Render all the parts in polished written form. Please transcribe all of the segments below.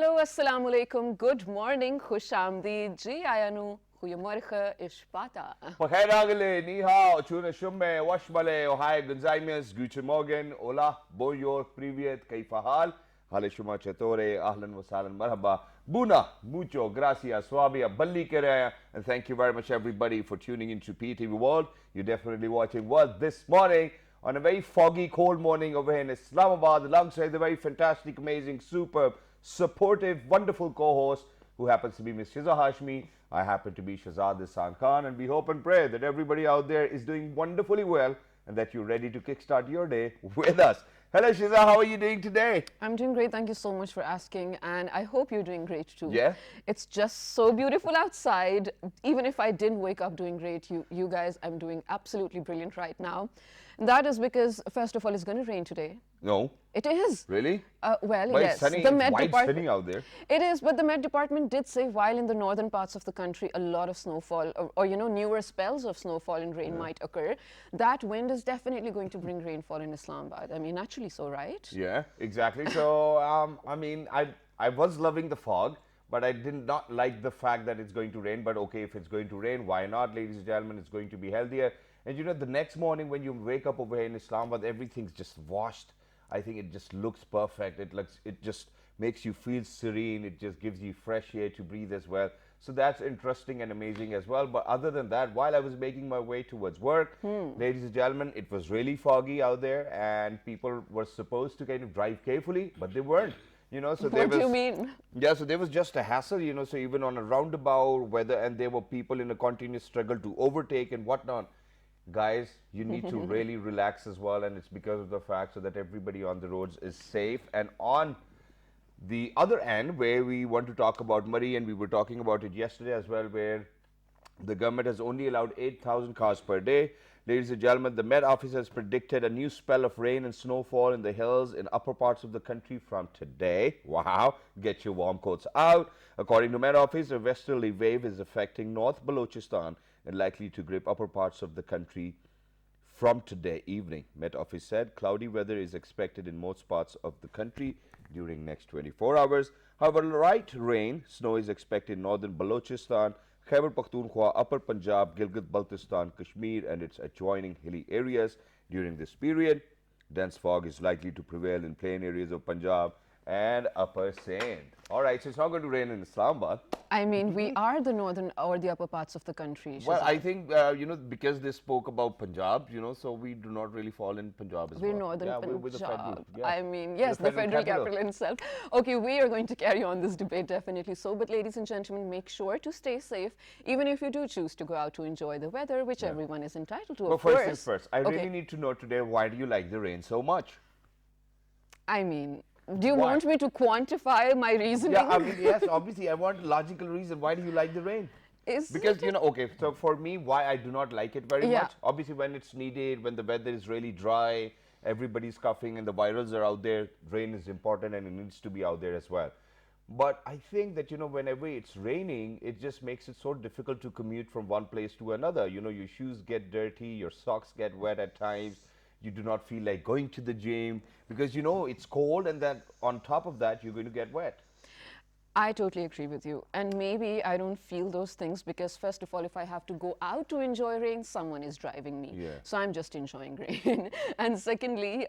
Hallo, assalamu alaikum, good morning, khush aamdeed, ji ayanu, goeiemorgen, ishpata. Pakhairagale, ni hao, chuna shumme, washmale, ohai, gunzaimes, guten morgen, hola, bonjour, privyet, kaifa hal, hale shuma chatore, ahlan wa sahlan, marhaba, buna, mucho, gracias, swabia, balli kere, and thank you very much everybody for tuning into PTV World. You're definitely watching World this morning on a very foggy, cold morning over here in Islamabad, alongside the very fantastic, amazing, superb, supportive, wonderful co-host who happens to be Ms. Shiza Hashmi. I happen to be Shahzad Ihsan Khan, and we hope and pray that everybody out there is doing wonderfully well and that you're ready to kickstart your day with us. Hello, Shiza, how are you doing today? I'm doing great, thank you so much for asking, and I hope you're doing great too. Yeah? It's just so beautiful outside. Even if I didn't wake up doing great, you guys, I'm doing absolutely brilliant right now. And that is because, first of all, it's going to rain today. No. It is. Really? Well, But yes. it's sunny, The Met white Department. sunny out there. It is, but the Met Department did say while in the northern parts of the country a lot of snowfall or newer spells of snowfall and rain might occur, that wind is definitely going to bring rainfall in Islamabad. I mean, naturally so, right? Yeah, exactly. So, I mean, I was loving the fog, but I did not like the fact that it's going to rain. But okay, if it's going to rain, why not, ladies and gentlemen? It's going to be healthier. And you know, the next morning when you wake up over here in Islamabad, everything's just washed. I think it just looks perfect. It just makes you feel serene. It just gives you fresh air to breathe as well. So that's interesting and amazing as well. But other than that, while I was making my way towards work, ladies and gentlemen, it was really foggy out there, and people were supposed to kind of drive carefully, but they weren't. You know, so there What do was, you mean? yeah, so there was just a hassle, you know, so even on a roundabout, and there were people in a continuous struggle to overtake and whatnot. Guys, you need to really relax as well, and it's because of the fact so that everybody on the roads is safe. And on the other end, where we want to talk about Murray, and we were talking about it yesterday as well, where the government has only allowed 8,000 cars per day. Ladies and gentlemen, the Met Office has predicted a new spell of rain and snowfall in the hills in upper parts of the country from today. Wow, get your warm coats out. According to Met Office, a westerly wave is affecting North Balochistan and likely to grip upper parts of the country from today evening. Met Office said cloudy weather is expected in most parts of the country during next 24 hours. However, light rain, snow is expected in northern Balochistan, Khyber Pakhtunkhwa, Upper Punjab, Gilgit-Baltistan, Kashmir and its adjoining hilly areas during this period. Dense fog is likely to prevail in plain areas of Punjab and Upper Sindh. All right, so it's not going to rain in Islamabad. I mean, we are the northern or the upper parts of the country. Well, Shazad. I think, you know, because they spoke about Punjab, you know, so we do not really fall in Punjab as We're well. northern Yeah, Punjab. we're with the federal. Yeah. I mean, yes, the federal capital itself. Okay, we are going to carry on this debate, definitely so. But ladies and gentlemen, make sure to stay safe, even if you do choose to go out to enjoy the weather, which everyone is entitled to, But of first course. things first, I really need to know today, why do you like the rain so much? I mean, do you Why? want me to quantify my reasoning? Yeah, I mean, yes, obviously, I want a logical reason. Why do you like the rain? Because, you know, okay, so for me, why I do not like it very much, obviously when it's needed, when the weather is really dry, everybody's coughing and the virals are out there, rain is important and it needs to be out there as well. But I think that, you know, whenever it's raining, it just makes it so difficult to commute from one place to another. You know, your shoes get dirty, your socks get wet at times, you do not feel like going to the gym because, you know, it's cold and then on top of that, you're going to get wet. I totally agree with you. And maybe I don't feel those things because, first of all, if I have to go out to enjoy rain, someone is driving me. Yeah. So I'm just enjoying rain. And secondly,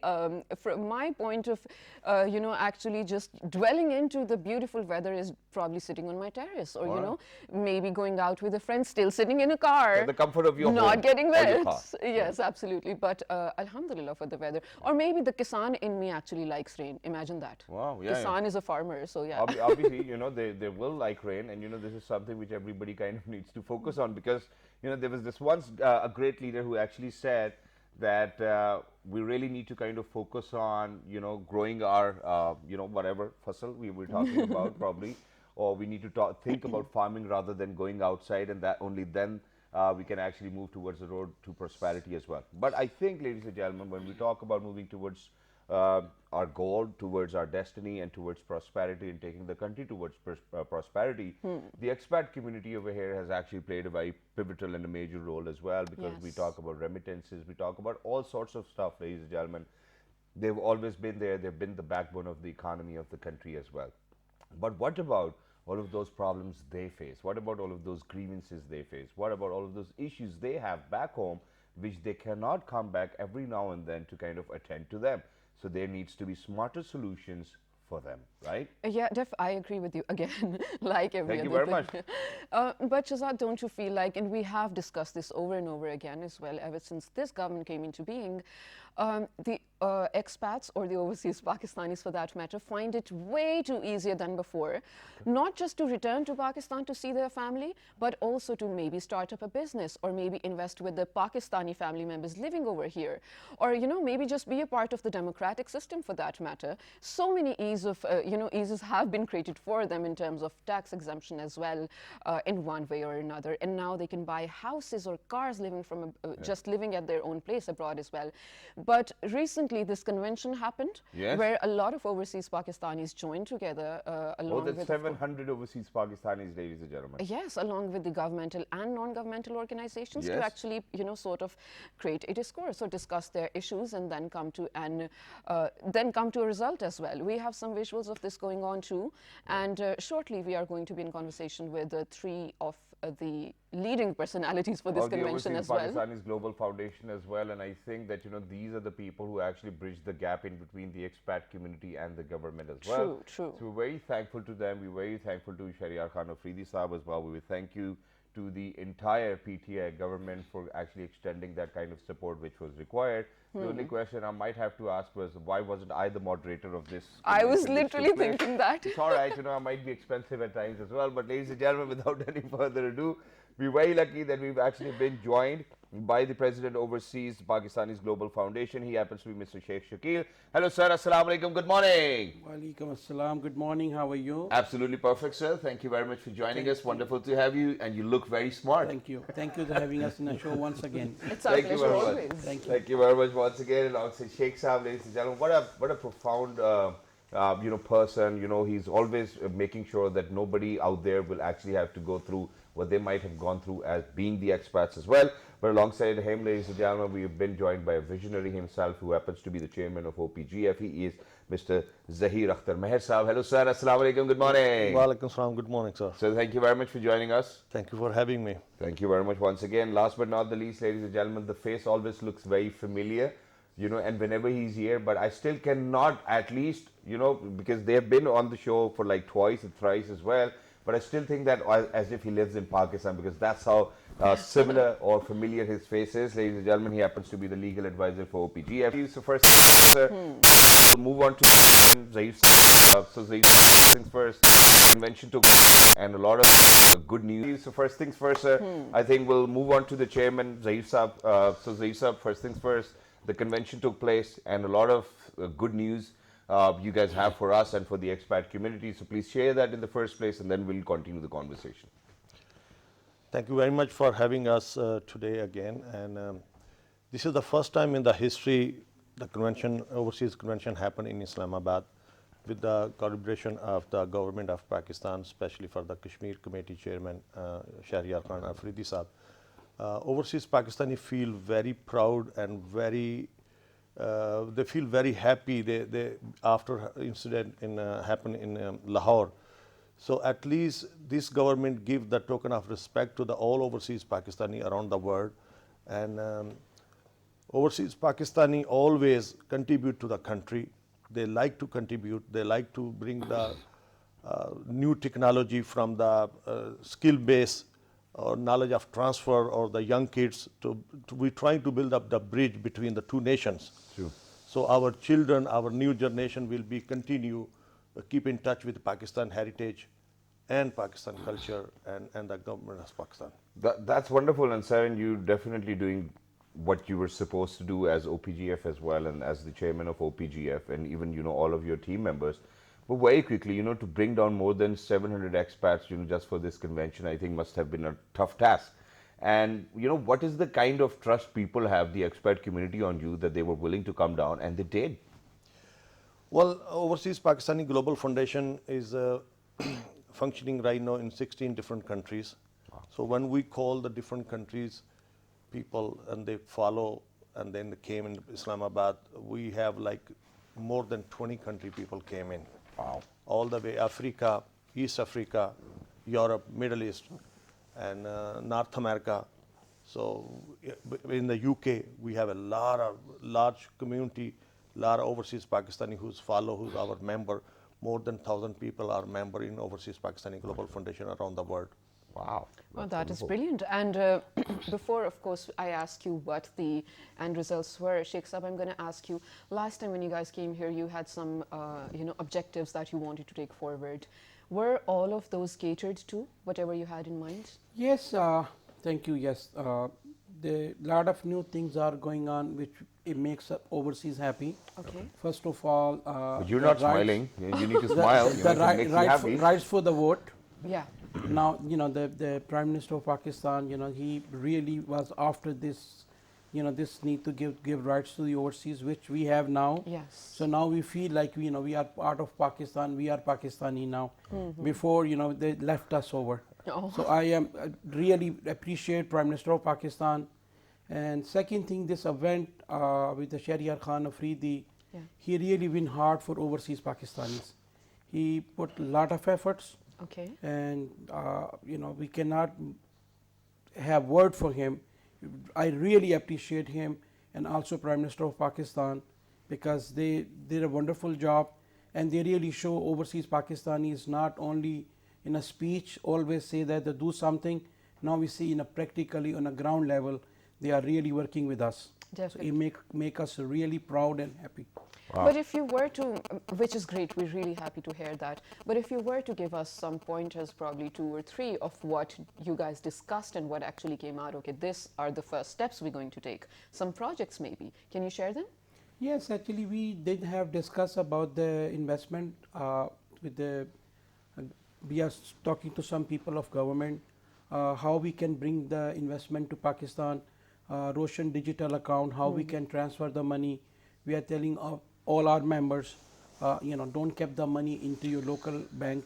from my point of, actually just dwelling into the beautiful weather is probably sitting on my terrace or, you know, maybe going out with a friend, still sitting in a car. Yeah, the comfort of your home. Not getting Or your wet. car. Yes, absolutely. But alhamdulillah for the weather. Or maybe the Kisan in me actually likes rain. Imagine that. Wow, yeah. Kisan is a farmer, so yeah. Obviously, you know, they will like rain, and you know, this is something which everybody kind of needs to focus on because, you know, there was this once a great leader who actually said that we really need to kind of focus on, you know, growing our, you know, whatever fasal we were talking about probably, or we need to think about farming rather than going outside, and that only then we can actually move towards the road to prosperity as well. But I think, ladies and gentlemen, when we talk about moving towards our goal, towards our destiny and towards prosperity and taking the country towards prosperity, the expat community over here has actually played a very pivotal and a major role as well because we talk about remittances, we talk about all sorts of stuff, ladies and gentlemen. They've always been there. They've been the backbone of the economy of the country as well. But what about all of those problems they face? What about all of those grievances they face? What about all of those issues they have back home, which they cannot come back every now and then to kind of attend to them? So there needs to be smarter solutions for them, right? Yeah, I agree with you again, like every Thank you other very thing. much. But Shazad, don't you feel like, and we have discussed this over and over again as well, ever since this government came into being, the expats or the overseas Pakistanis for that matter find it way too easier than before, not just to return to Pakistan to see their family, but also to maybe start up a business or maybe invest with the Pakistani family members living over here, or maybe just be a part of the democratic system for that matter. So many eases have been created for them in terms of tax exemption as well, in one way or another, and now they can buy houses or cars living from just living at their own place abroad as well. But recently this convention happened, Yes. where a lot of overseas Pakistanis joined together More along than with 700 overseas Pakistanis, ladies and gentlemen. Yes, along with the governmental and non-governmental organizations to Yes. actually, sort of create a discourse or discuss their issues and then come to a result as well. We have some visuals of this going on too, and shortly we are going to be in conversation with three of the leading personalities for this Of the convention Overseas as well. Pakistanis Global Foundation as well, and I think that these are the people who actually bridge the gap in between the expat community and the government as well. True, true. So we're very thankful to them. We're very thankful to Shahryar Khan Afridi Saab as well. We will thank you to the entire PTI government for actually extending that kind of support which was required. The only question I might have to ask was, why wasn't I the moderator of this? I was convention which took literally place? thinking that. It's all right, I might be expensive at times as well, but ladies and gentlemen, without any further ado, we're very lucky that we've actually been joined by the President Overseas Pakistanis Global Foundation. He happens to be Mr. Sheikh Shakil. Hello, sir. Assalamu alaikum. Good morning. Walaikum assalam. Good morning. How are you? Absolutely perfect, sir. Thank you very much for joining us. Wonderful to have you, and you look very smart. Thank you. Thank you for having us in the show once again. It's our Thank you pleasure very much. always. Thank you. Thank you very much once again, alongside Sheikh Saab, ladies and gentlemen. What a profound person. He's always making sure that nobody out there will actually have to go through what they might have gone through as being the expats as well. But alongside him, ladies and gentlemen, we have been joined by a visionary himself who happens to be the chairman of OPGF. He is Mr. Zahir Akhtar Meher Saab. Hello, sir. Assalamu alaikum. Good morning. Walaikum salam. Good morning, sir. So thank you very much for joining us. Thank you for having me. Thank you very much once again. Last but not the least, ladies and gentlemen, the face always looks very familiar, and whenever he's here, but I still cannot, at least, because they have been on the show for like twice or thrice as well, but I still think that as if he lives in Pakistan, because that's how similar or familiar his face is. Ladies and gentlemen, he happens to be the legal advisor for OPGF. So first, sir, we'll move on to Zaid. So Zaid, things first, convention took and a lot of good news. So first things first, sir, I think we'll move on to the chairman, Zaid Saab. So Zaid Saab, first things first, the convention took place and a lot of good news you guys have for us and for the expat community. So please share that in the first place, and then we'll continue the conversation. Thank you very much for having us today again. And this is the first time in the history the convention, overseas convention, happened in Islamabad with the collaboration of the government of Pakistan, especially for the Kashmir Committee Chairman Shahryar Khan Afridi Saab. Overseas Pakistani feel very proud and very they feel very happy they after incident happened in Lahore. So at least this government give the token of respect to the all overseas Pakistani around the world, and overseas Pakistani always contribute to the country. They like to contribute. They like to bring the new technology from the skill base or knowledge of transfer or the young kids. We're trying to build up the bridge between the two nations. True. So our children, our new generation will be continue keep in touch with Pakistan heritage and Pakistan culture and the government of Pakistan. That's wonderful, and Saren, you're definitely doing what you were supposed to do as OPGF as well, and as the chairman of OPGF, and even all of your team members. But very quickly, to bring down more than 700 expats, just for this convention, I think must have been a tough task. And what is the kind of trust people have, the expat community, on you that they were willing to come down, and they did? Well, Overseas Pakistani Global Foundation is functioning right now in 16 different countries. Wow. So when we call the different countries people and they follow, and then they came in Islamabad, we have like more than 20 country people came in. Wow. all the way Africa, East Africa, Europe, Middle East, and North America. So in the UK, we have a large community, lot of overseas Pakistani who's our member. More than 1,000 people are member in Overseas Pakistani Global Foundation around the world. Wow. Well, that's that is wonderful. brilliant. And before, of course, I ask you what the end results were, Sheikh Saab, I'm going to ask you, last time when you guys came here, you had some, objectives that you wanted to take forward. Were all of those catered to, whatever you had in mind? Yes, thank you. Yes, the lot of new things are going on, which it makes overseas happy. Okay. First of all, But you're the not rights- smiling. You need to smile. The, You know, it makes you happy. rights for the vote. Yeah. Now, the Prime Minister of Pakistan, he really was after this, this need to give rights to the overseas, which we have now. Yes. So now we feel like, we are part of Pakistan, we are Pakistani now. Before, they left us over. Oh. So I really appreciate Prime Minister of Pakistan. And second thing, this event with the Shahryar Khan Afridi, Yeah. he really went hard for overseas Pakistanis. He put a lot of efforts. Okay. And we cannot have word for him. I really appreciate him and also Prime Minister of Pakistan, because they did a wonderful job, and they really show overseas Pakistanis not only in a speech always say that they do something. Now we see practically on a ground level they are really working with us. Definitely. So it make us really proud and happy. But if you were to, which is great, we're really happy to hear that. But if you were to give us some pointers, probably 2 or 3, of what you guys discussed and what actually came out, okay, these are the first steps we're going to take. Some projects maybe. Can you share them? Yes, actually we did have discussed about the investment with the, we are talking to some people of government, how we can bring the investment to Pakistan, Roshan digital account, how we can transfer the money. We are telling all our members, don't keep the money into your local bank.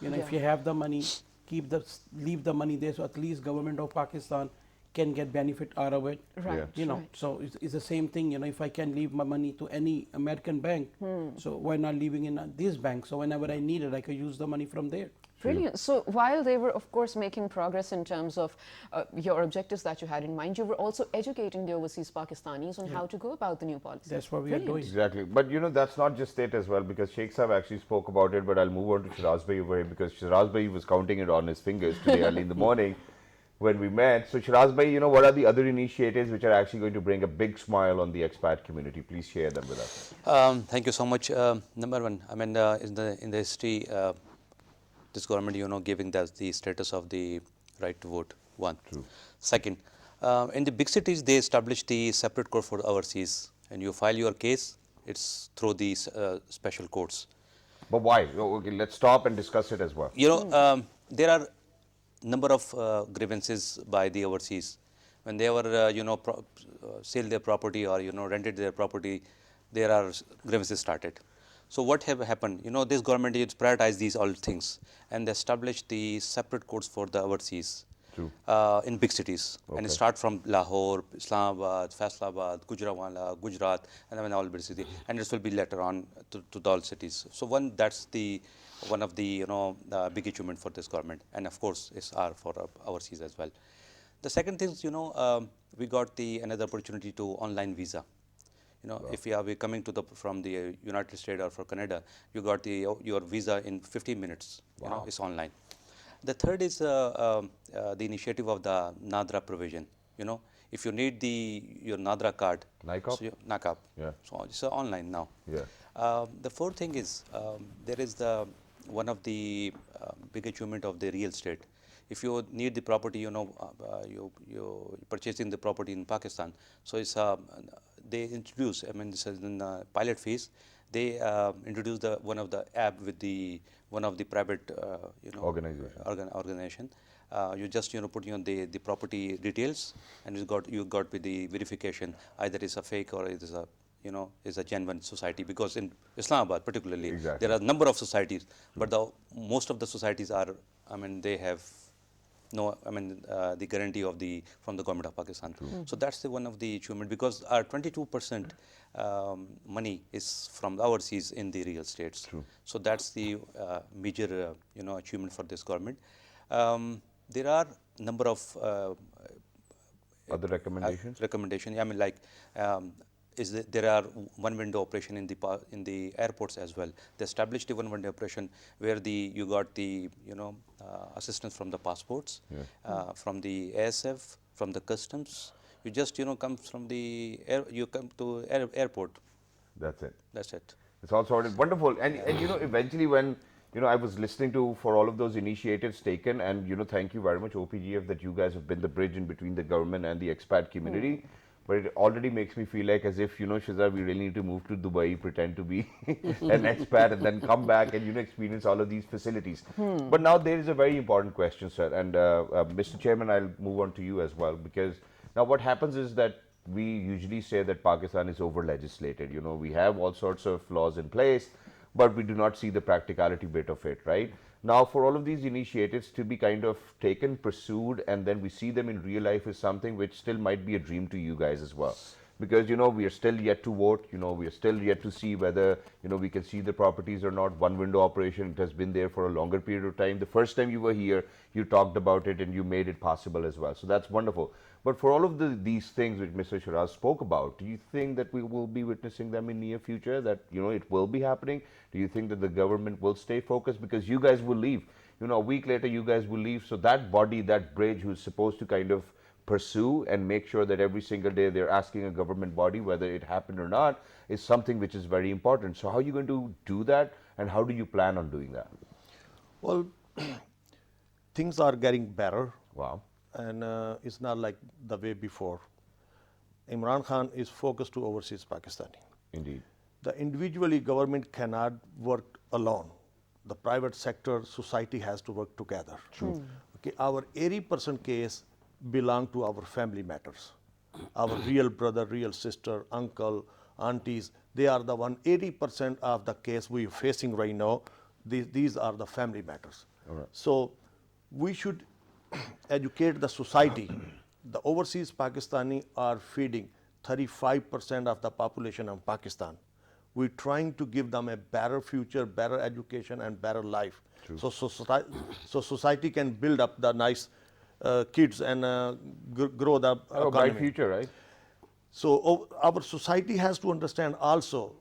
If you have the money, leave the money there, so at least government of Pakistan can get benefit out of it. Right. Yeah. Right. So it's the same thing. If I can leave my money to any American bank, so why not leaving in this bank? So whenever I need it, I could use the money from there. Brilliant. So while they were, of course, making progress in terms of your objectives that you had in mind, you were also educating the overseas Pakistanis on how to go about the new policy. That's what we are doing. Exactly. But that's not just it as well, because Sheikh Saab actually spoke about it, but I'll move on to Shiraz Bhai over here, because Shiraz Bhai was counting it on his fingers today early in the morning when we met. So Shiraz Bhai, what are the other initiatives which are actually going to bring a big smile on the expat community? Please share them with us. Thank you so much. Number one, in the history, this government, giving us the status of the right to vote. One. True. Second, in the big cities, they established the separate court for overseas, and you file your case, it's through these special courts. But why? Okay, let's stop and discuss it as well. There are number of grievances by the overseas. When they were, sell their property or, rented their property, there are grievances started. So what have happened? This government is prioritized these all things and they established the separate courts for the overseas. True. In big cities. And it start from Lahore, Islamabad, Faisalabad, Gujranwala, Gujarat, and then all big cities. And this will be later on to the all cities. So that's one of the big achievement for this government, and of course is for overseas as well. The second thing is we got another opportunity to online visa. If you are coming from the United States or for Canada, you got your visa in 15 minutes. Wow. It's online. The third is the initiative of the NADRA provision. If you need your NADRA card, NICAP? so NACAP. Yeah. So it's online now. Yeah. The fourth thing is there is one of the big achievement of the real estate. If you need the property, you purchasing the property in Pakistan. So it's they introduce. This is in pilot phase. They introduced one of the app with one of the private organization. You just put the property details, and you got with the verification either it's a fake or it is a is a genuine society, because in Islamabad particularly Exactly. there are a number of societies, but most of the societies are they have no, I mean, the guarantee of from the government of Pakistan. So that's one of the achievement, because our 22% money is from the overseas in the real estates. So that's the major achievement for this government. There are number of Other recommendations? recommendation. I mean, like, there are one window operation in the airports as well. They established a one window operation where you got the assistance from the passports, from the ASF, from the customs. You just come from the you come to airport. That's it. That's it. It's all sorted. Wonderful. And eventually when, I was listening to for all of those initiatives taken, and, thank you very much, OPGF, that you guys have been the bridge in between the government and the expat community. But it already makes me feel like as if, Shazad, we really need to move to Dubai, pretend to be an expat, and then come back and, experience all of these facilities. But now there is a very important question, sir. And Mr. Chairman, I'll move on to you as well, because now what happens is that we usually say that Pakistan is over-legislated. We have all sorts of laws in place, but we do not see the practicality bit of it, right? Now, for all of these initiatives to be kind of taken, pursued, and then we see them in real life is something which still might be a dream to you guys as well. Because, we are still yet to vote, we are still yet to see whether, we can see the properties or not. One window operation, it has been there for a longer period of time. The first time you were here, you talked about it and you made it possible as well. So that's wonderful. But for all of these things which Mr. Shiraz spoke about, do you think that we will be witnessing them in near future, that, it will be happening? Do you think that the government will stay focused? Because you guys will leave, a week later you guys will leave. So that body, that bridge who's supposed to kind of pursue and make sure that every single day they're asking a government body whether it happened or not is something which is very important. So how are you going to do that, and how do you plan on doing that? Well, things are getting better. Wow. And it's not like the way before. Imran Khan is focused to overseas Pakistani. Indeed. The individually government cannot work alone. The private sector, society has to work together. True. Okay, our 80% case belong to our family matters. Our real brother, real sister, uncle, aunties, they are the 80% of the case we are facing right now. These are the family matters. All right. So we should educate the society. The overseas Pakistani are feeding 35% of the population of Pakistan. We're trying to give them a better future, better education, and better life. True. So society can build up the nice kids and grow the economy. Bright future, right? So our society has to understand also,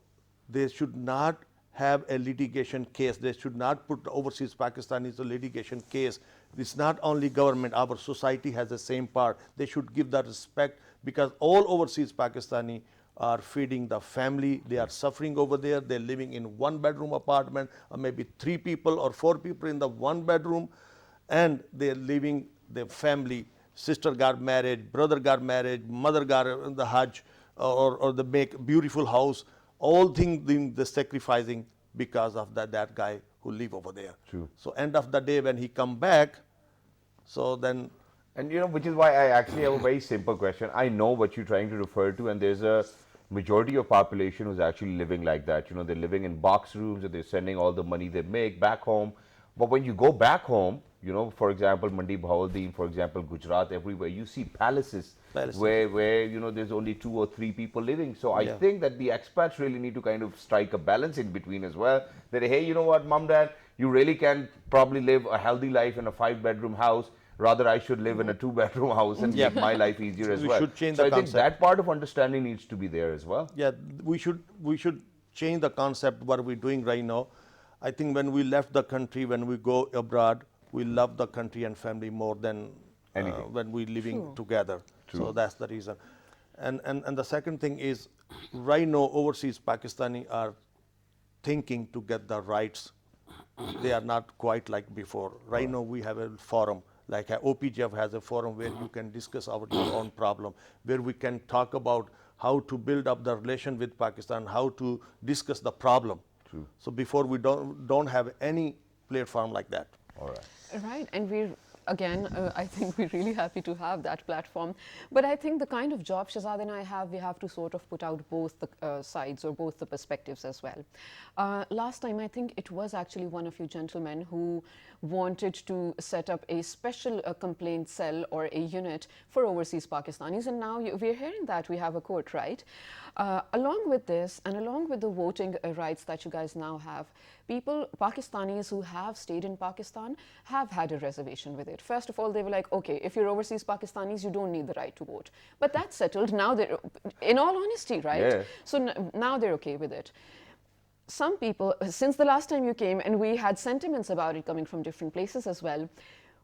they should not have a litigation case. They should not put overseas Pakistanis a litigation case. It's not only government, our society has the same part. They should give that respect, because all overseas Pakistani are feeding the family. They are suffering over there. They're living in one bedroom apartment, or maybe 3 people or 4 people in the one bedroom, and they're living their family. Sister got married, brother got married, mother got in the Hajj, or they make beautiful house. All things they're sacrificing because of that guy who live over there. True. So end of the day when he come back, so then. And which is why I actually have a very simple question. I know what you're trying to refer to, and there's a majority of population who's actually living like that. They're living in box rooms, and they're sending all the money they make back home. But when you go back home, for example, Mandi Bahawaldeen, for example, Gujarat, everywhere, you see palaces. Where there's only 2 or 3 people living. So I think that the expats really need to kind of strike a balance in between as well. That, hey, you know what, mom, dad, you really can probably live a healthy life in a 5-bedroom house. Rather, I should live in a 2-bedroom house and make my life easier as well. We should change so the I think concept. that part of understanding needs to be there as well. Yeah, we should change the concept what we're doing right now. I think when we left the country, when we go abroad, we love the country and family more than when we're living together. So that's the reason. And the second thing is, right now overseas Pakistani are thinking to get the rights. They are not quite like before. Right now we have a forum, like OPGF has a forum where you can discuss your own problem, where we can talk about how to build up the relation with Pakistan, how to discuss the problem. So before we don't have any platform like that. All right. Right, and we're again, I think we're really happy to have that platform. But I think the kind of job Shahzad and I have, we have to sort of put out both the sides or both the perspectives as well. Last time, I think it was actually one of you gentlemen who wanted to set up a special complaint cell or a unit for overseas Pakistanis, and now we're hearing that we have a court, right? Along with this, and along with the voting rights that you guys now have, Pakistanis who have stayed in Pakistan have had a reservation with it. First of all, they were like, okay, if you're overseas Pakistanis, you don't need the right to vote. But that's settled. Now they're, in all honesty, right? Yeah. So now they're okay with it. Some people, since the last time you came, and we had sentiments about it coming from different places as well,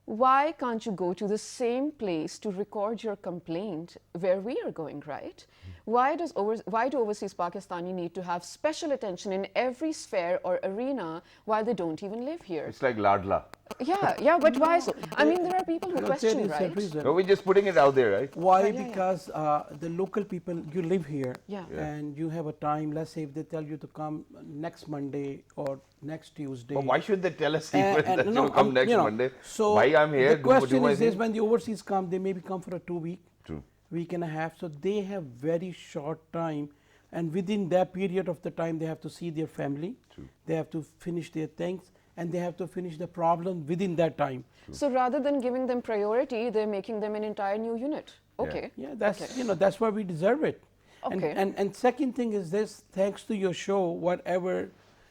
why can't you go to the same place to record your complaint where we are going, right? Why do overseas Pakistani need to have special attention in every sphere or arena while they don't even live here? It's like Ladla. Yeah, but why so? I mean, there are people who No, question, there is a right? reason. No, we're just putting it out there, right? Why? Yeah. Because the local people, you live here, Yeah. and you have a time. Let's say if they tell you to come next Monday or next Tuesday. But why should they tell us even that no, come next Monday? So why I'm here? The question my is this: thing? when the overseas come, they maybe come for a 2 week, True. week and a half. So they have very short time, and within that period of the time, they have to see their family. True. They have to finish their things, and they have to finish the problem within that time. So rather than giving them priority, they're making them an entire new unit. Okay. Yeah, that's Okay. that's why we deserve it. Okay. And second thing is this: thanks to your show, whatever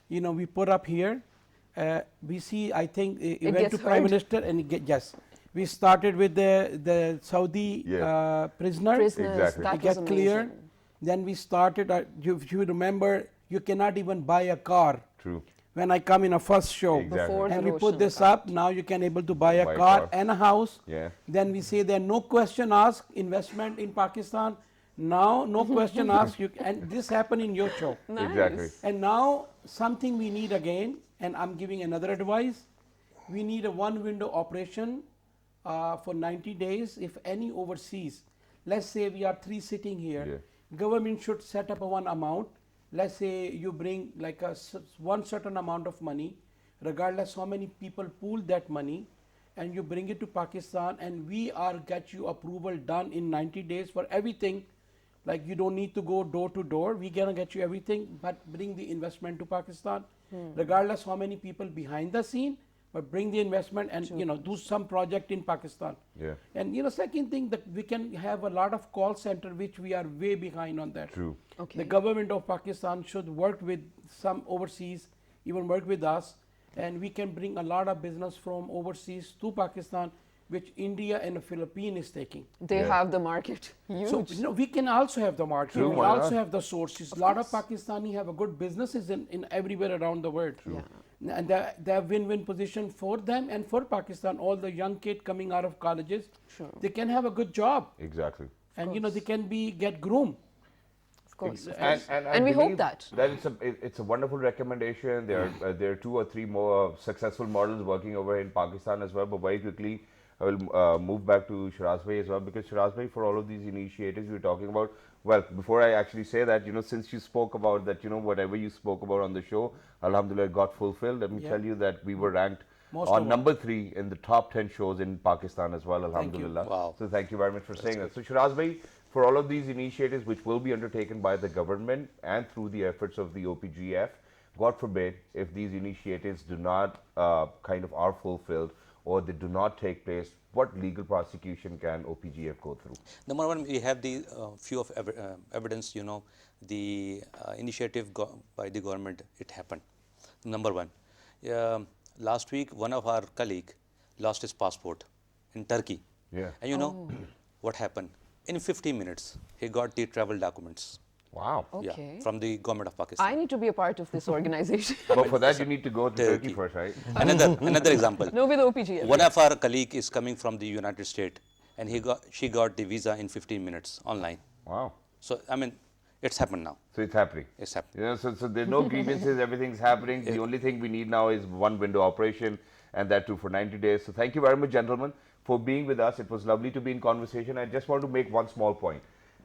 we put up here, we see. I think it went gets to Prime heard. Minister, and yes, we started with the Saudi Yeah. prisoner. Prisoners, Exactly. that It get was clear. amazing. Then we started. If you remember, you cannot even buy a car. True. When I come in a first show, Exactly. Before and the we put Roshan this account. up, now you can able to buy a Buy a car car. and a house. Yeah. Then we say there no question asked investment in Pakistan. Now no question asked. And this happened in your show. Nice. Exactly. And now something we need again, and I'm giving another advice. We need a one window operation for 90 days. If any overseas, let's say we are 3 sitting here, government should set up a one amount. Let's say you bring like one certain amount of money, regardless how many people pool that money, and you bring it to Pakistan, and we are get you approval done in 90 days for everything. Like you don't need to go door to door. We gonna get you everything, but bring the investment to Pakistan, regardless how many people behind the scene. But bring the investment and do some project in Pakistan. Yeah. And second thing, that we can have a lot of call center, which we are way behind on that. True. Okay. The government of Pakistan should work with some overseas, even work with us, and we can bring a lot of business from overseas to Pakistan, which India and the Philippines is taking. They Yeah. have the market. Huge. So we can also have the market. True, we why also not? have the sources. A lot of Pakistani have a good businesses in everywhere around the world. Yeah. And they have win-win position for them and for Pakistan. All the young kid coming out of colleges, Sure. they can have a good job, Exactly. and they can get groomed. Of course. And I And we hope believe that. it's a wonderful recommendation. There are 2 or 3 more successful models working over in Pakistan as well. But very quickly, I will move back to Shiraz Bhai as well, because Shiraz Bhai, for all of these initiatives we're talking about, well, before I actually say that, since you spoke about that, whatever you spoke about on the show, alhamdulillah, it got fulfilled. Let me tell you that we were ranked Most on of number 3 in the top 10 shows in Pakistan as well, you. alhamdulillah. Wow. So thank you very much for saying that. So Shiraz Bhai, for all of these initiatives which will be undertaken by the government and through the efforts of the OPGF, God forbid if these initiatives do not are fulfilled or they do not take place, what legal prosecution can OPGF go through? Number one, we have the few of evidence, the initiative by the government, it happened. Number one, last week, one of our colleague lost his passport in Turkey. Yeah. And you know what happened? In 15 minutes, he got the travel documents. Wow. Okay. From the government of Pakistan. I need to be a part of this organization. But for that, you need to go to Turkey Turkey. first, right? Another example. No, with OPG. One of our colleague is coming from the United States, and she got the visa in 15 minutes online. Wow. So I mean, it's happened now. So it's happening. It's happening. Yeah, so there's no grievances, everything's happening. The only thing we need now is one window operation, and that too for 90 days. So thank you very much, gentlemen, for being with us. It was lovely to be in conversation. I just want to make one small point.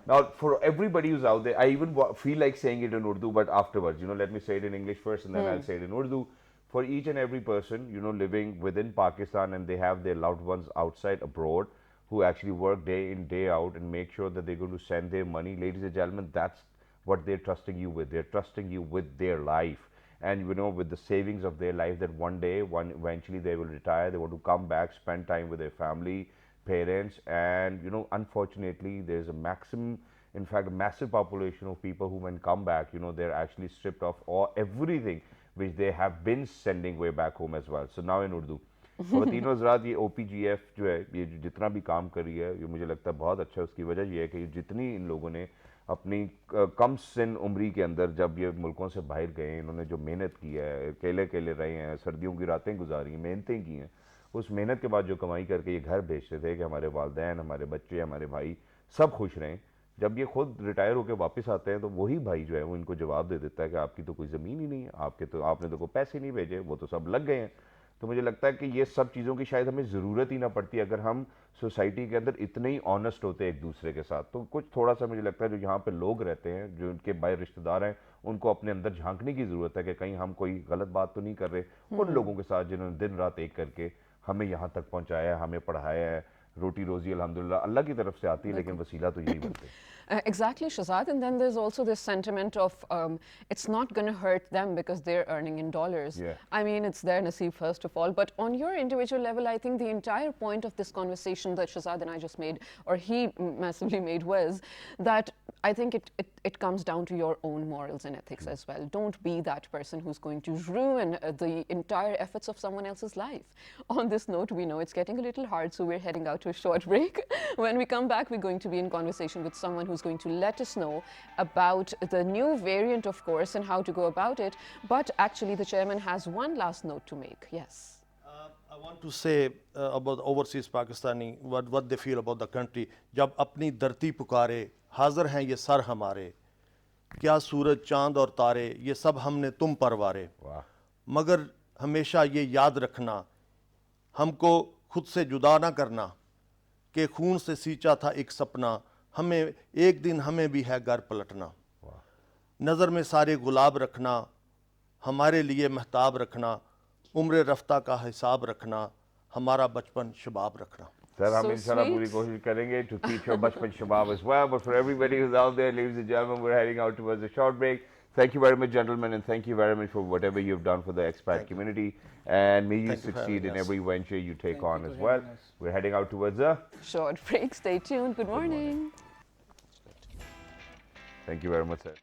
Now, for everybody who's out there, I even feel like saying it in Urdu, but afterwards, let me say it in English first and then I'll say it in Urdu. for each and every person, you know, living within Pakistan and they have their loved ones outside abroad who actually work day in, day out and make sure that they're going to send their money. Ladies and gentlemen, that's what they're trusting you with. They're trusting you with their life. And you know, with the savings of their life, that one day, eventually they will retire, they want to come back, spend time with their family, parents, and you know, unfortunately, there's a maximum, in fact, a massive population of people who, when come back, you know, they're actually stripped of all everything which they have been sending way back home as well. So now in Urdu. ख़वातीन और हज़रात, ये OPGF जो है, ये जितना भी काम कर रही है, ये मुझे लगता है बहुत अच्छा है। उसकी वजह ये है कि जितनी इन लोगों ने अपनी कम सिन उम्री के अंदर जब ये मुल्कों से बाहर गए, इन्होंने जो मेहनत की है, अकेले अकेले रहे हैं, सर्दियों की रातें गुजारी हैं, मेहनतें की हैं, उस मेहनत के बाद जो कमाई करके ये घर भेजते थे कि हमारे वालिदैन, हमारे बच्चे, हमारे भाई सब खुश रहें, जब ये खुद रिटायर होकर वापस आते हैं तो वही भाई जो है वो इनको जवाब दे देता है कि आपकी तो कोई ज़मीन ही नहीं है, आपने तो कोई पैसे नहीं भेजे, वो तो सब लग गए हैं। तो मुझे लगता है कि ये सब चीज़ों की शायद हमें ज़रूरत ही ना पड़ती अगर हम सोसाइटी के अंदर इतने ही ऑनेस्ट होते एक दूसरे के साथ। तो कुछ थोड़ा सा मुझे लगता है जो यहाँ पे लोग रहते हैं, जो उनके बाहर रिश्तेदार हैं, उनको अपने अंदर झांकने की ज़रूरत है कि कहीं हम कोई गलत बात तो नहीं कर रहे उन लोगों के साथ जिन्होंने दिन रात एक करके हमें यहाँ तक पहुँचाया है, हमें पढ़ाया है। रोटी रोज़ी अल्हम्दुलिल्लाह अल्लाह की तरफ से आती है, लेकिन वसीला तो यही बनते हैं। Exactly, Shazad. And then there's also this sentiment of it's not going to hurt them because they're earning in dollars. Yeah. I mean, it's their nasib, first of all. But on your individual level, I think the entire point of this conversation that Shazad and I just made, or he massively made, was that I think it comes down to your own morals and ethics as well. Don't be that person who's going to ruin the entire efforts of someone else's life. On this note, we know it's getting a little hard, so we're heading out to a short break. When we come back, we're going to be in conversation with someone who's going to let us know about the new variant, of course, and how to go about it. But actually, the chairman has one last note to make. Yes. I want to say about overseas Pakistani, what they feel about the country. जब अपनी धरती पुकारे, हाज़िर हैं ये sir हमारे, क्या सूरज चांद और तारे, ये सब हमने तुम परवारे। मगर हमेशा ये याद रखना, हमको खुद से जुदा ना करना, कि खून से सींचा था एक सपना, हमें एक दिन हमें भी है घर पलटना। नज़र में सारे गुलाब रखना, हमारे लिए महताब रखना, उम्र रफ्ता का हिसाब रखना, हमारा बचपन शबाब रखना। सर हम इंशाल्लाह पूरी कोशिश करेंगे to keep your बचपन शबाब as well. But for everybody who's out there, ladies and gentlemen, we're heading out towards a short break. Thank you very much, gentlemen, and thank you very much for whatever you've done for the expat community. And may you succeed in every venture you take on as well. We're heading out towards a Short break. Stay tuned. Good morning. Thank you very much, sir.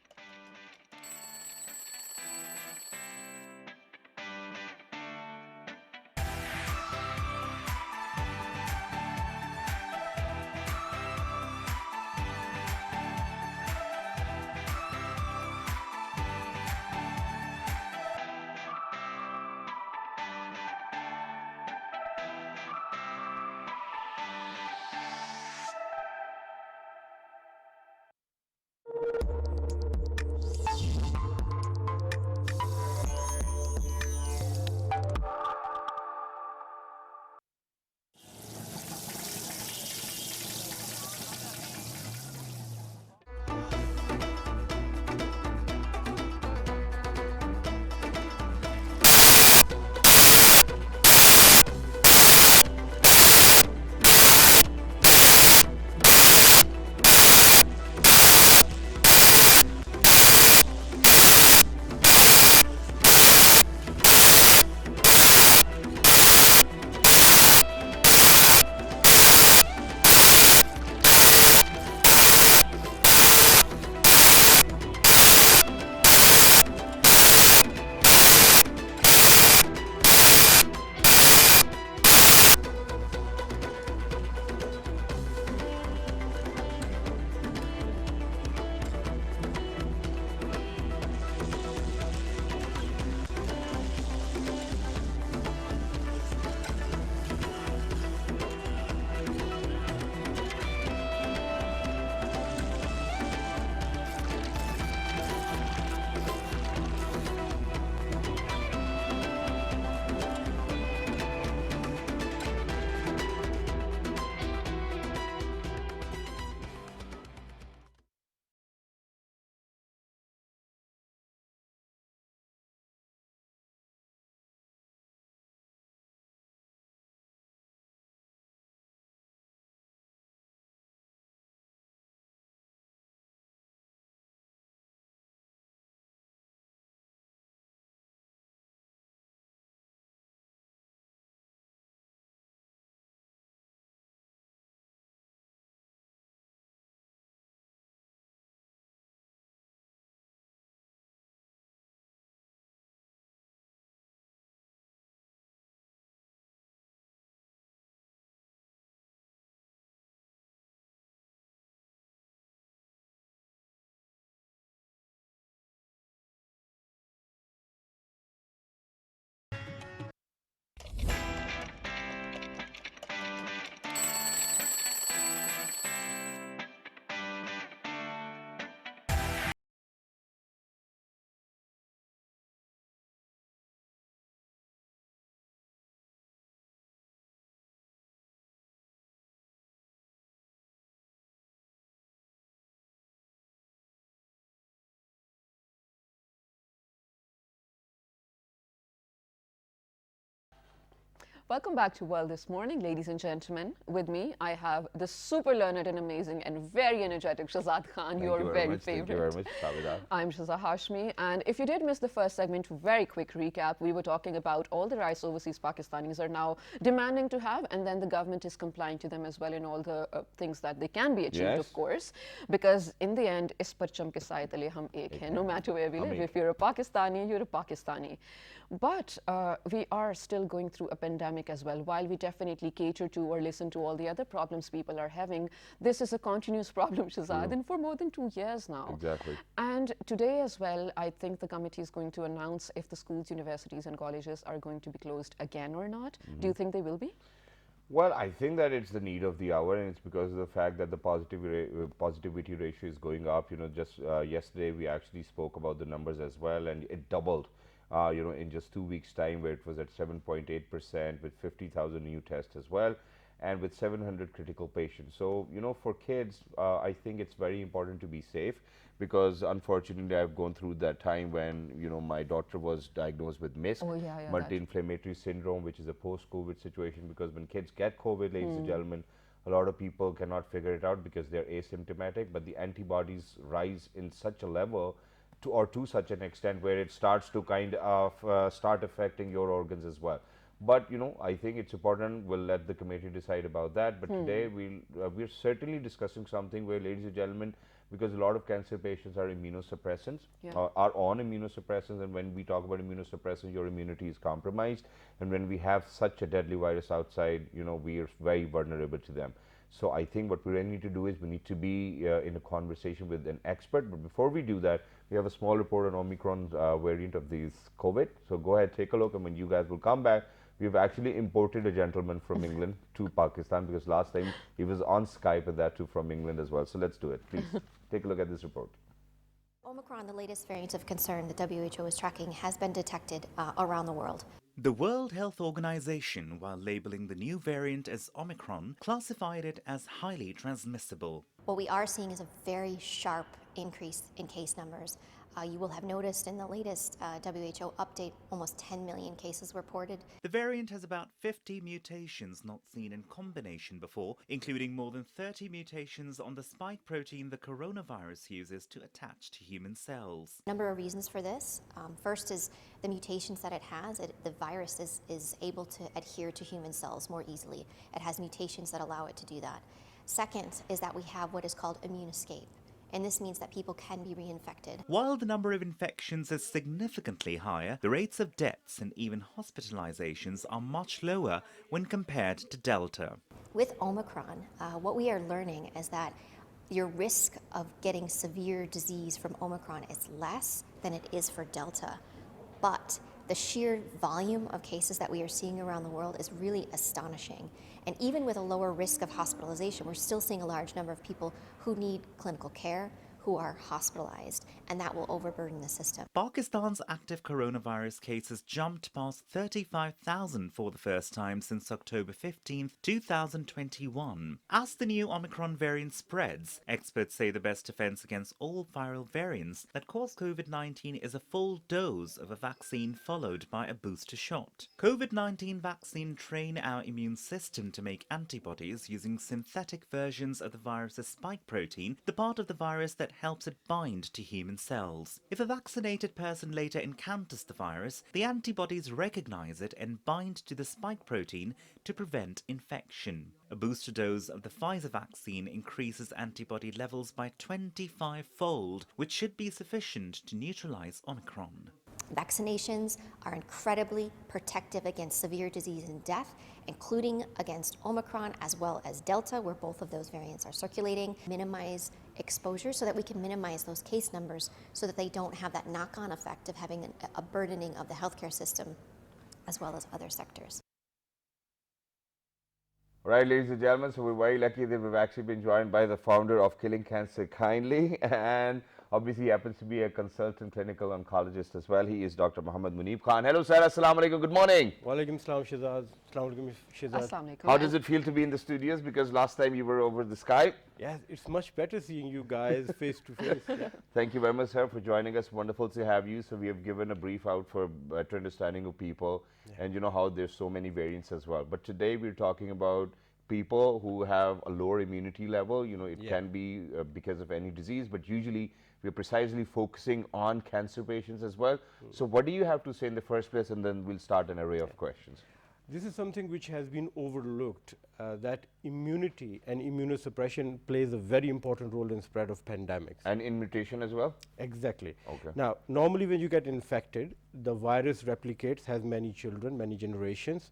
Welcome back to World This Morning, ladies and gentlemen. With me, I have the super learned and amazing and very energetic Shahzad Khan, your very favorite. Thank you very much, Kavida. I'm Shaza Hashmi, and if you did miss the first segment, very quick recap. We were talking about all the rights overseas Pakistanis are now demanding to have, and then the government is complying to them as well in all the things that they can be achieved, Yes. of course, because in the end, is parcham ke saaye tale hum ek hain, no matter where we live. If you're a Pakistani, you're a Pakistani. But we are still going through a pandemic as well. While we definitely cater to or listen to all the other problems people are having, this is a continuous problem, Shahzad, and for more than 2 years now. Exactly. And today as well, I think the committee is going to announce if the schools, universities and colleges are going to be closed again or not. Do you think they will be? Well, I think that it's the need of the hour, and it's because of the fact that the positivity ratio is going up. You know, just yesterday we actually spoke about the numbers as well, and it doubled. You know, in just 2 weeks' time, where it was at 7.8% with 50,000 new tests as well, and with 700 critical patients. So, you know, for kids, I think it's very important to be safe, because unfortunately I've gone through that time when, you know, my daughter was diagnosed with MISC, Oh, yeah, multi-inflammatory syndrome, which is a post-COVID situation, because when kids get COVID, ladies and gentlemen, a lot of people cannot figure it out because they're asymptomatic, but the antibodies rise in such a level to such an extent where it starts to kind of start affecting your organs as well. But you know, I think it's important. We'll let the committee decide about that. But today we're certainly discussing something where, ladies and gentlemen, because a lot of cancer patients are immunosuppressants, are on immunosuppressants, and when we talk about immunosuppressants, your immunity is compromised, and when we have such a deadly virus outside, you know, we are very vulnerable to them. So I think what we really need to do is we need to be in a conversation with an expert. But before we do that, we have a small report on Omicron variant of these COVID. So go ahead, take a look, and when you guys will come back, we've actually imported a gentleman from England to Pakistan, because last time he was on Skype, and that too from England as well. So let's do it. Please take a look at this report. Omicron, the latest variant of concern the WHO is tracking, has been detected around the world. The World Health Organization, while labeling the new variant as Omicron, classified it as highly transmissible. What we are seeing is a very sharp increase in case numbers. You will have noticed in the latest WHO update, almost 10 million cases reported. The variant has about 50 mutations not seen in combination before, including more than 30 mutations on the spike protein the coronavirus uses to attach to human cells. A number of reasons for this. First is the mutations that it has. The virus is able to adhere to human cells more easily. It has mutations that allow it to do that. Second is that we have what is called immune escape. And this means that people can be reinfected. While the number of infections is significantly higher, the rates of deaths and even hospitalizations are much lower when compared to Delta. With Omicron, what we are learning is that your risk of getting severe disease from Omicron is less than it is for Delta. But the sheer volume of cases that we are seeing around the world is really astonishing. And even with a lower risk of hospitalization, we're still seeing a large number of people who need clinical care, who are hospitalized, and that will overburden the system. Pakistan's active coronavirus cases jumped past 35,000 for the first time since October 15, 2021. As the new Omicron variant spreads, experts say the best defense against all viral variants that cause COVID-19 is a full dose of a vaccine followed by a booster shot. COVID-19 vaccine train our immune system to make antibodies using synthetic versions of the virus's spike protein, the part of the virus that helps it bind to human cells. If a vaccinated person later encounters the virus, the antibodies recognize it and bind to the spike protein to prevent infection. A booster dose of the Pfizer vaccine increases antibody levels by 25-fold, which should be sufficient to neutralize Omicron. Vaccinations are incredibly protective against severe disease and death, including against Omicron as well as Delta, where both of those variants are circulating. Minimize exposure so that we can minimize those case numbers so that they don't have that knock-on effect of having a burdening of the healthcare system as well as other sectors. Right, ladies and gentlemen, so we're very lucky that we've actually been joined by the founder of Killing Cancer Kindly, and Obviously, he happens to be a consultant clinical oncologist as well. He is Dr. Muhammad Munib Khan. Hello, sir. Assalamu alaikum. Good morning. Walaikum salam, Shehzad. Assalamu alaikum, Shehzad. Assalamu alaikum. How does it feel to be in the studios? Because last time you were over the Skype. Yes, it's much better seeing you guys face to face. Yeah. Thank you very much, sir, for joining us. Wonderful to have you. So we have given a brief out for better understanding of people, and you know how there's so many variants as well. But today we're talking about people who have a lower immunity level. You know, it can be because of any disease, but usually we're precisely focusing on cancer patients as well. So what do you have to say in the first place, and then we'll start an array of questions. This is something which has been overlooked, that immunity and immunosuppression plays a very important role in spread of pandemics. And in mutation as well? Exactly. Okay. Now, normally when you get infected, the virus replicates, has many children, many generations.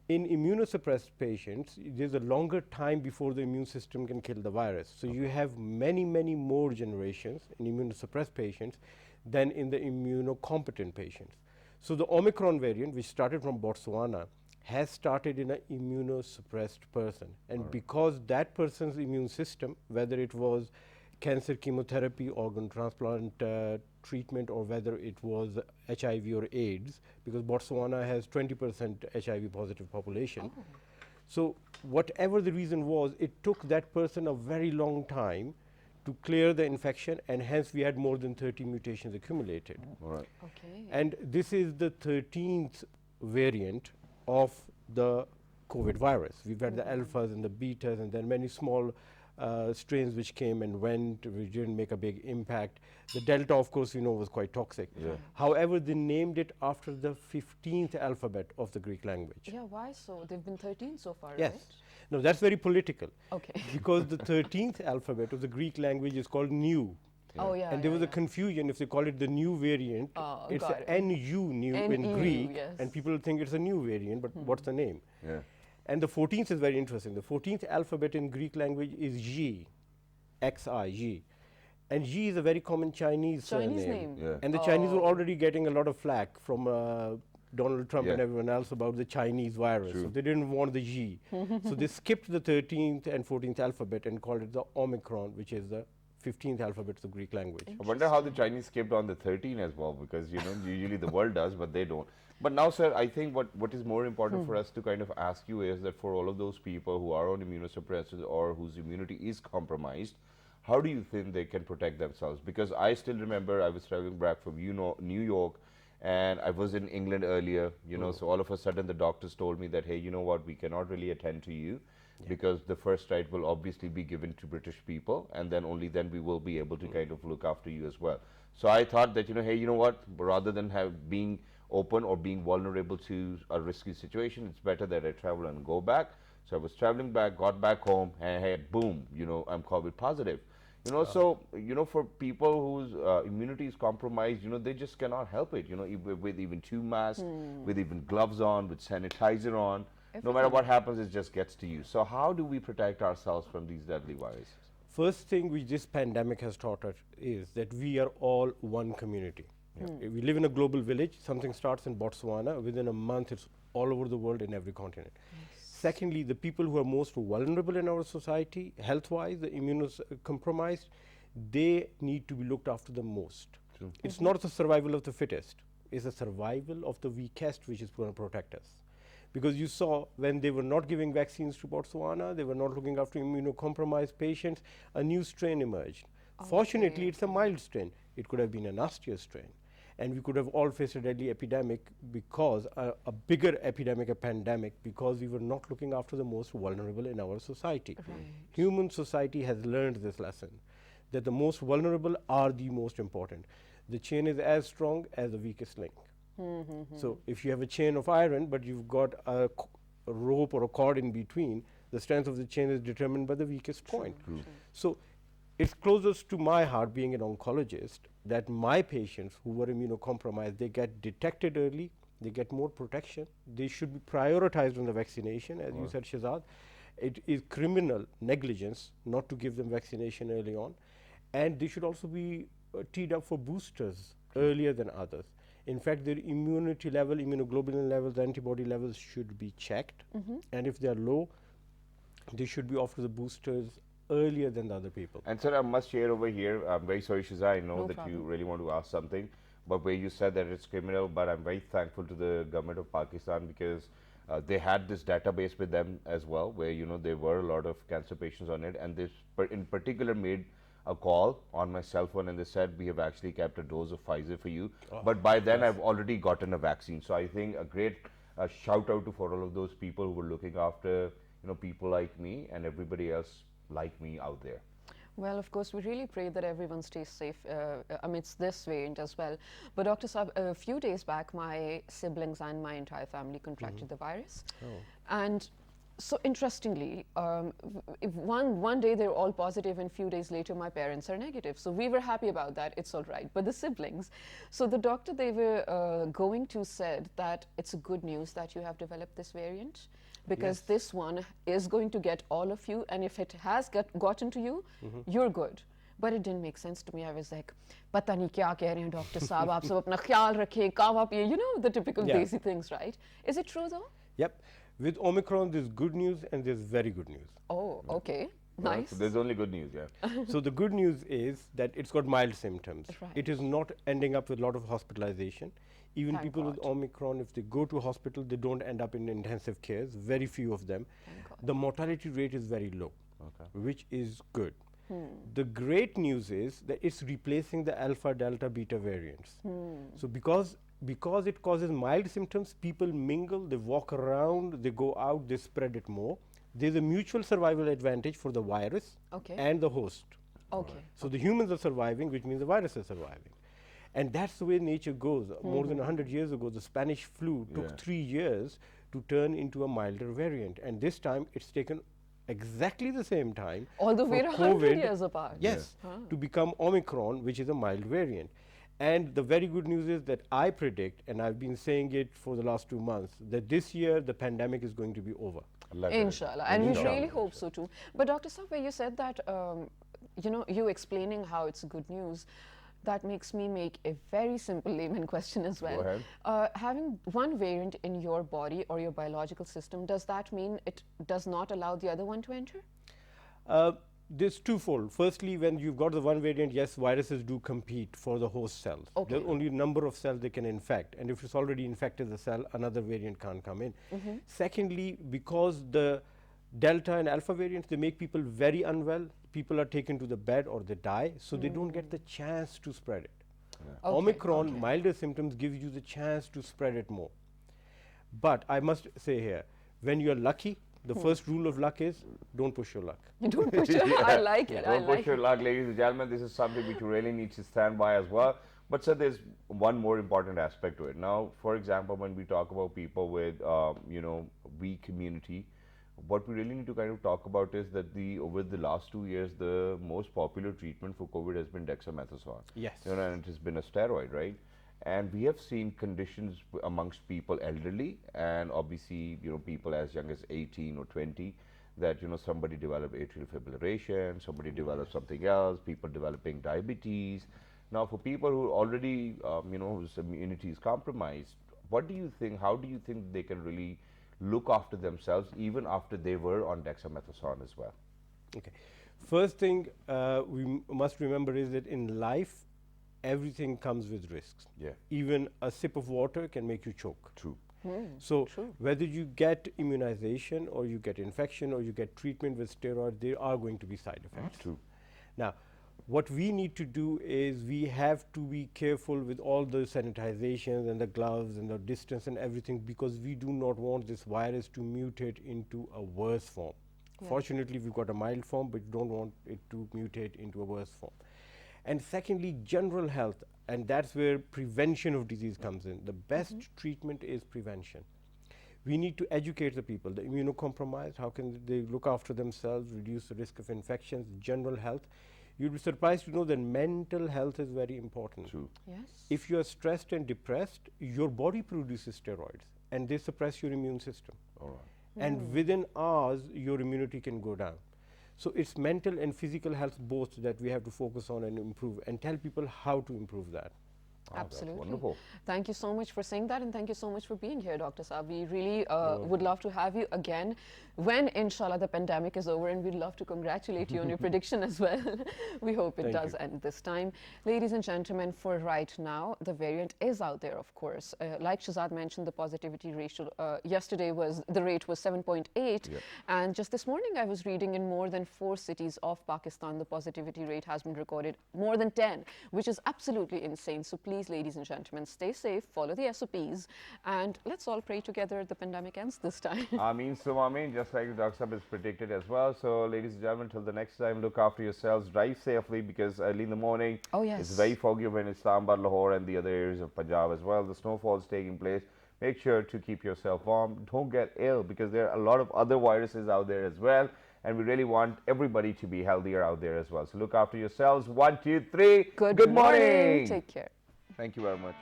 In immunosuppressed patients, there's a longer time before the immune system can kill the virus. So you have many, many more generations in immunosuppressed patients than in the immunocompetent patients. So the Omicron variant, which started from Botswana, has started in an immunosuppressed person. And because that person's immune system, whether it was cancer chemotherapy, organ transplant treatment, or whether it was HIV or AIDS, because Botswana has 20% HIV positive population. So whatever the reason was, it took that person a very long time to clear the infection, and hence we had more than 30 mutations accumulated. All right. Okay. And this is the 13th variant of the COVID virus. We've had the alphas and the betas, and then many small strains which came and went, which didn't make a big impact. The Delta, of course, was quite toxic. However, they named it after the 15th alphabet of the Greek language. Yeah, why so? They've been 13 so far, Yes. right? No, that's very political. Okay. Because the 13th alphabet of the Greek language is called Nu. Oh, yeah. And there was yeah. a confusion if they call it the new variant. Oh, It's got it. NU, new in NU, Greek, yes. and people think it's a new variant, but what's the name? Yeah. And the 14th is very interesting. The 14th alphabet in Greek language is G, X-I, G. And G is a very common Chinese Chinese name. name. Yeah. And the Chinese were Oh. already getting a lot of flack from Donald Trump and Yeah. everyone else about the Chinese virus. True. So they didn't want the G. So they skipped the 13th and 14th alphabet and called it the Omicron, which is the 15th alphabet of the Greek language. I wonder how the Chinese skipped on the 13 as well, because usually the world does, but they don't. But now, sir, I think what is more important for us to kind of ask you is that for all of those people who are on immunosuppressants or whose immunity is compromised, how do you think they can protect themselves? Because I still remember I was traveling back from New York, and I was in England earlier, so all of a sudden the doctors told me that, hey, you know what, we cannot really attend to you. Because the first right will obviously be given to British people, and then only then we will be able to kind of look after you as well. So I thought that, hey, you know what, rather than being open or being vulnerable to a risky situation, it's better that I travel and go back. So I was traveling back, got back home, and hey, boom, I'm COVID positive. So, for people whose immunity is compromised, they just cannot help it, with even 2 masks, with even gloves on, with sanitizer on. No matter what happens, it just gets to you. So how do we protect ourselves from these deadly viruses? First thing which this pandemic has taught us is that we are all one community. We live in a global village. Something starts in Botswana. Within a month, it's all over the world in every continent. Secondly, the people who are most vulnerable in our society, health-wise, the immunocompromised, they need to be looked after the most. It's not the survival of the fittest. It's the survival of the weakest which is going to protect us. Because you saw when they were not giving vaccines to Botswana, they were not looking after immunocompromised patients, a new strain emerged. Fortunately, it's a mild strain. It could have been a nastier strain. And we could have all faced a deadly epidemic because, a bigger epidemic, a pandemic, because we were not looking after the most vulnerable in our society. Human society has learned this lesson, that the most vulnerable are the most important. The chain is as strong as the weakest link. So if you have a chain of iron, but you've got a rope or a cord in between, the strength of the chain is determined by the weakest point. So it's closest to my heart, being an oncologist, that my patients who were immunocompromised, they get detected early, they get more protection, they should be prioritized on the vaccination, as you said, Shehzad. It is criminal negligence not to give them vaccination early on, and they should also be teed up for boosters earlier than others. In fact, their immunity level, immunoglobulin levels, antibody levels should be checked. And if they are low, they should be offered the boosters earlier than the other people. And sir, I must share over here, I'm very sorry Shiza, I know No that you problem. really want to ask something, but where you said that it's criminal, but I'm very thankful to the government of Pakistan because they had this database with them as well, where there were a lot of cancer patients on it, and this in particular made a call on my cell phone and they said we have actually kept a dose of Pfizer for you, but by then I've already gotten a vaccine. So I think a great shout out to for all of those people who were looking after people like me and everybody else like me out there. Well, of course, we really pray that everyone stays safe amidst this variant as well. But Dr. Saab, a few days back, my siblings and my entire family contracted the virus. And so interestingly, if one day they're all positive and few days later my parents are negative. So we were happy about that, it's all right. But the siblings, so the doctor they were going to said that it's a good news that you have developed this variant, because this one is going to get all of you, and if it has gotten to you, you're good. But it didn't make sense to me. I was like, pata nahi kya keh rahe hain Dr. Saab, aap sab apna khayal rakhiye, kawa piye, the typical desi things, right? Is it true though? Yep. With Omicron, there's good news and there's very good news. Oh, okay. Well, Nice. so there's only good news, yeah. So the good news is that it's got mild symptoms. Right. It is not ending up with a lot of hospitalization. Even Thank people with God. Omicron, if they go to hospital, they don't end up in intensive cares, very few of them. Thank God. The mortality rate is very low, which is good. The great news is that it's replacing the alpha, delta, beta variants. So because it causes mild symptoms, people mingle, they walk around, they go out, they spread it more. There's a mutual survival advantage for the virus and the host. Okay. So the humans are surviving, which means the virus is surviving. And that's the way nature goes. More than 100 years ago, the Spanish flu took 3 years to turn into a milder variant. And this time, it's taken exactly the same time. Although for we're 100 COVID, years apart. Yes, to become Omicron, which is a mild variant. And the very good news is that I predict, and I've been saying it for the last 2 months, that this year the pandemic is going to be over. Inshallah. And we really hope so too. But Dr. Saab, you said that, you explaining how it's good news, that makes me make a very simple layman question as well. Go ahead. Having one variant in your body or your biological system, does that mean it does not allow the other one to enter? There's twofold. Firstly, when you've got the one variant, yes, viruses do compete for the host cells. Okay. There's only a number of cells they can infect, and if it's already infected the cell, another variant can't come in. Secondly, because the delta and alpha variants, they make people very unwell. People are taken to the bed or they die, so they don't get the chance to spread it. Okay, Omicron, milder symptoms gives you the chance to spread it more. But I must say here, when you're lucky, the first rule of luck is don't push your luck. You don't push it. I like it. I Don't like push your it. luck, ladies and gentlemen. This is something which you really need to stand by as well. But sir, there's one more important aspect to it. Now, for example, when we talk about people with, weak immunity, what we really need to kind of talk about is that over the last 2 years, the most popular treatment for COVID has been dexamethasone. Yes. And it has been a steroid, right? And we have seen conditions amongst people elderly and obviously, people as young as 18 or 20 that, somebody developed atrial fibrillation, somebody developed something else, people developing diabetes. Now, for people who already, whose immunity is compromised, what do you think, how do you think they can really look after themselves even after they were on dexamethasone as well? Okay. First thing we must remember is that in life, everything comes with risks. Yeah. Even a sip of water can make you choke. True. So whether you get immunization or you get infection or you get treatment with steroids, there are going to be side effects. True. Now, what we need to do is we have to be careful with all the sanitizations and the gloves and the distance and everything, because we do not want this virus to mutate into a worse form. Fortunately, we've got a mild form, but we don't want it to mutate into a worse form. And secondly, general health, and that's where prevention of disease comes in. The best treatment is prevention. We need to educate the people, the immunocompromised, how can they look after themselves, reduce the risk of infections, general health. You'll be surprised to know that mental health is very important. True. Yes. If you are stressed and depressed, your body produces steroids and they suppress your immune system. All right. And within hours, your immunity can go down. So it's mental and physical health both that we have to focus on and improve, and tell people how to improve that. Absolutely. wonderful. Thank you so much for saying that, and thank you so much for being here, Dr. Saab. We really would love to have you again when, inshallah, the pandemic is over, and we'd love to congratulate you on your prediction as well. We hope it does end this time. Ladies and gentlemen, for right now, the variant is out there, of course. Like Shahzad mentioned, the positivity ratio yesterday the rate was 7.8, and just this morning I was reading in more than 4 cities of Pakistan, the positivity rate has been recorded more than 10, which is absolutely insane. So please, ladies and gentlemen, stay safe, follow the SOPs, and let's all pray together the pandemic ends this time. Ameen, so Ameen, just like Dr. Saab has predicted as well. So, ladies and gentlemen, till the next time, look after yourselves, drive safely, because early in the morning, it's very foggy over in Islamabad, Lahore, and the other areas of Punjab as well. The snowfall is taking place. Make sure to keep yourself warm. Don't get ill, because there are a lot of other viruses out there as well, and we really want everybody to be healthier out there as well. So, look after yourselves. 1, 2, 3. Good morning. Take care. Thank you very much.